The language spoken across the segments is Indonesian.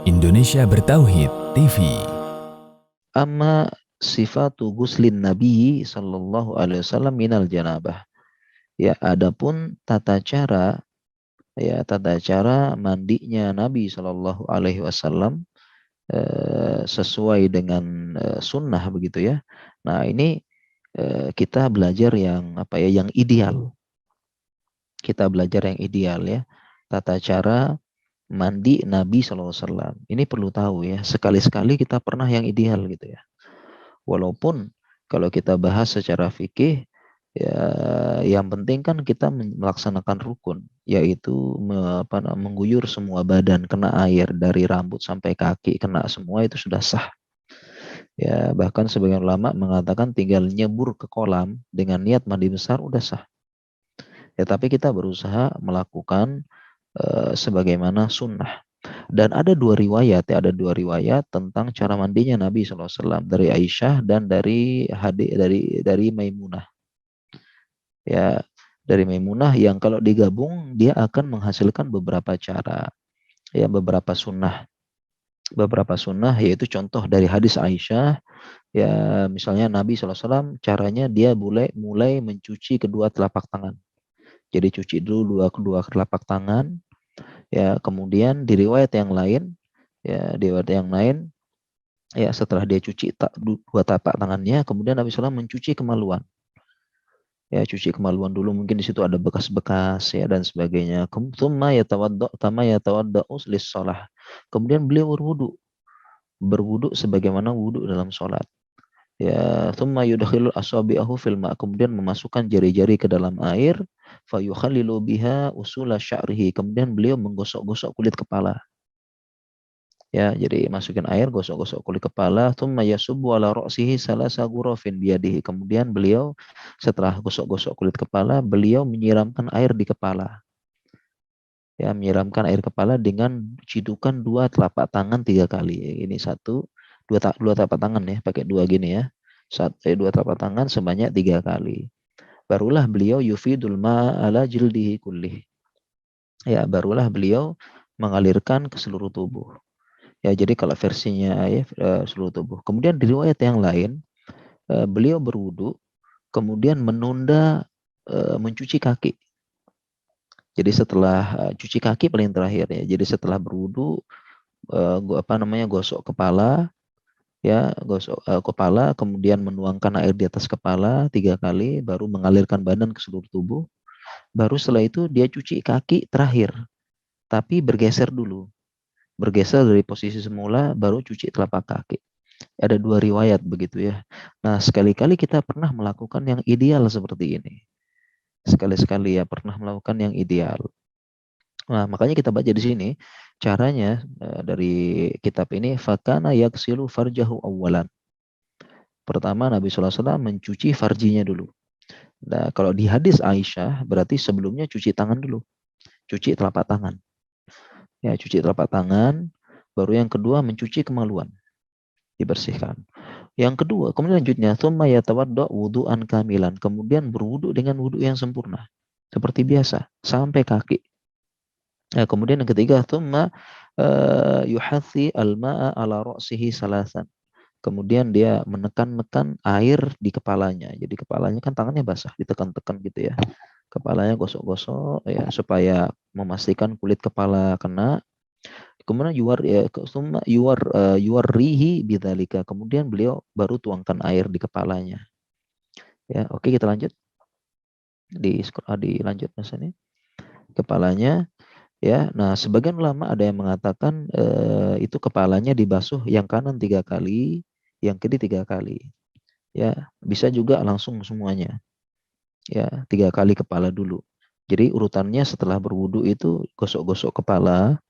Indonesia Bertauhid TV. Amma sifatu guslin Nabi sallallahu alaihi wasallam minal janabah. Ya, adapun tata cara mandinya Nabi sallallahu alaihi wasallam sesuai dengan sunnah begitu ya. Nah, ini kita belajar yang ideal. Kita belajar yang ideal ya. Tata cara mandi Nabi sallallahu alaihi wasallam. Ini perlu tahu ya. Sekali-sekali kita pernah yang ideal gitu ya. Walaupun kalau kita bahas secara fikih, ya yang penting kan kita melaksanakan rukun, yaitu mengguyur semua badan, kena air dari rambut sampai kaki, kena semua itu sudah sah. Ya, bahkan sebagian ulama mengatakan tinggal nyebur ke kolam dengan niat mandi besar udah sah. Ya, tapi kita berusaha melakukan sebagaimana sunnah. Dan ada dua riwayat tentang cara mandinya Nabi SAW dari Aisyah dan dari Maimunah. Ya, dari Maimunah yang kalau digabung dia akan menghasilkan beberapa cara, ya beberapa sunnah yaitu contoh dari hadis Aisyah, ya misalnya Nabi SAW caranya dia mulai mencuci kedua telapak tangan. Jadi cuci dulu kedua telapak tangan, ya kemudian di riwayat yang lain ya setelah dia cuci dua tapak tangannya, kemudian Nabi SAW mencuci kemaluan. Ya, cuci kemaluan dulu, mungkin di situ ada bekas-bekas ya dan sebagainya. Tama yatawadda'u lis-shalah. Kemudian beliau berwudu sebagaimana wudu dalam sholat. Ya, thumma yudkhilul asabi'ahu fil ma', kemudian memasukkan jari-jari ke dalam air, fayukhallilu biha usula sya'rihi, kemudian beliau menggosok-gosok kulit kepala. Ya, jadi masukin air, gosok-gosok kulit kepala, thumma yasubbu ala ra'sihi salasa ghurafin biyadihi. Kemudian beliau setelah gosok-gosok kulit kepala, beliau menyiramkan air di kepala. Ya, menyiramkan air kepala dengan cidukan dua telapak tangan 3 kali. Ini dua telapak tangan ya, pakai dua gini ya. Dua telapak tangan sebanyak 3 kali. Barulah beliau yufidul ma'ala jildihi kullih. Ya, barulah beliau mengalirkan ke seluruh tubuh. Ya, jadi kalau versinya ya seluruh tubuh. Kemudian di riwayat yang lain, beliau berwudu, kemudian menunda mencuci kaki. Jadi setelah cuci kaki paling terakhir ya. Jadi setelah berwudu, gosok kepala, ya gosok kepala, kemudian menuangkan air di atas kepala 3 kali, baru mengalirkan badan ke seluruh tubuh. Baru setelah itu dia cuci kaki terakhir, tapi bergeser dulu. Bergeser dari posisi semula, baru cuci telapak kaki. Ada dua riwayat begitu ya. Nah, sekali-kali kita pernah melakukan yang ideal seperti ini. Sekali-sekali ya pernah melakukan yang ideal. Nah, makanya kita baca di sini caranya dari kitab ini, fakana yaksilu farjahu awwalan. Pertama Nabi SAW mencuci farjinya dulu. Nah, kalau di hadis Aisyah berarti sebelumnya cuci tangan dulu. Cuci telapak tangan. Ya, cuci telapak tangan, baru yang kedua mencuci kemaluan, dibersihkan. Yang kedua, kemudian lanjutnya, tsumma yatawadda wudu'an kamilan, kemudian berwudu dengan wudu yang sempurna, seperti biasa, sampai kaki. Ya, kemudian yang ketiga, tsumma yuhathi al-ma'a ala ra'sihi salasan. Kemudian dia menekan-nekan air di kepalanya. Jadi kepalanya kan tangannya basah, ditekan-tekan gitu ya. Kepalanya gosok-gosok ya supaya memastikan kulit kepala kena. Kemudian yuwarrihi bidzalika. Kemudian beliau baru tuangkan air di kepalanya. Ya, oke kita lanjut. Dilanjut Mas ini. Kepalanya ya. Nah, sebagian ulama ada yang mengatakan itu kepalanya dibasuh yang kanan 3 kali, yang kiri 3 kali. Ya, bisa juga langsung semuanya. Ya, 3 kali kepala dulu. Jadi urutannya setelah berwudu itu gosok-gosok kepala,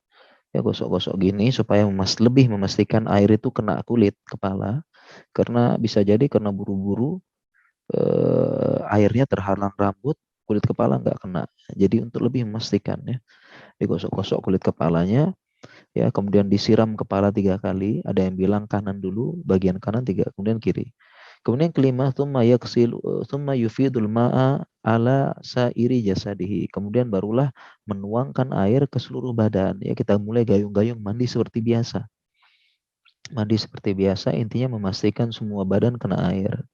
ya gosok-gosok gini supaya lebih memastikan air itu kena kulit kepala, karena bisa jadi karena buru-buru airnya terhalang rambut, kulit kepala nggak kena. Jadi untuk lebih memastikan ya, digosok-gosok kulit kepalanya, ya kemudian disiram kepala 3 kali. Ada yang bilang kanan dulu, bagian kanan 3, kemudian kiri. Kemudian kelima, tsumma yufidul ma'a ala sairi jasadihi. Kemudian barulah menuangkan air ke seluruh badan. Ya, kita mulai gayung-gayung mandi seperti biasa. Mandi seperti biasa, intinya memastikan semua badan kena air.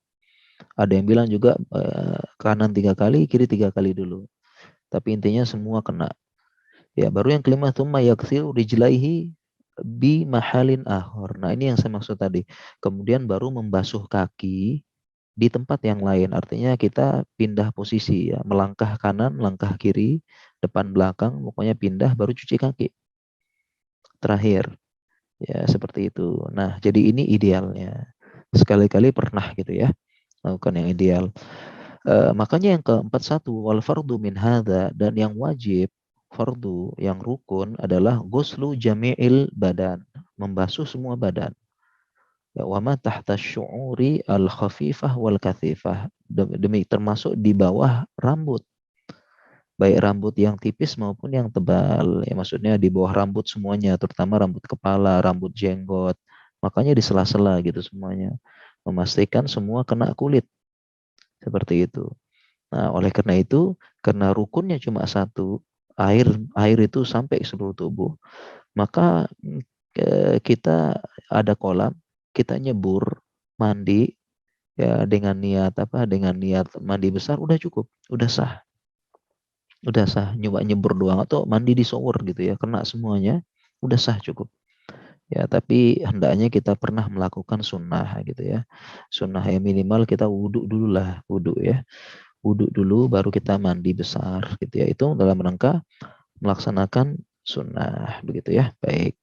Ada yang bilang juga kanan 3 kali, kiri 3 kali dulu. Tapi intinya semua kena. Ya, baru yang kelima, tsumma yaghsilu rijlaihi bi mahalin ahor. Nah, ini yang saya maksud tadi. Kemudian baru membasuh kaki di tempat yang lain. Artinya kita pindah posisi ya, melangkah kanan, langkah kiri, depan belakang, pokoknya pindah baru cuci kaki. Terakhir. Ya, seperti itu. Nah, jadi ini idealnya. Sekali-kali pernah gitu ya, lakukan yang ideal. Makanya yang keempat, satu, wal fardu min hadza, dan yang wajib fardu yang rukun adalah ghuslu jami'il badan, membasuh semua badan. Ya, wa ma tahta syu'uri al khafifah wal kathifah, demi termasuk di bawah rambut, baik rambut yang tipis maupun yang tebal. Ya, maksudnya di bawah rambut semuanya, terutama rambut kepala, rambut jenggot. Makanya di sela-sela gitu semuanya. Memastikan semua kena kulit. Seperti itu. Nah, oleh karena itu, karena rukunnya cuma satu, air itu sampai seluruh tubuh, maka kita ada kolam, kita nyebur, mandi, ya dengan niat apa? Dengan niat mandi besar udah cukup, udah sah. Nyoba nyebur doang atau mandi di shower gitu ya, kena semuanya, udah sah cukup. Ya, tapi hendaknya kita pernah melakukan sunnah gitu ya. Sunnah ya minimal kita wudhu dulu lah, wudhu ya. Wudhu dulu baru kita mandi besar gitu ya. Itu dalam rangka melaksanakan sunnah begitu ya. Baik.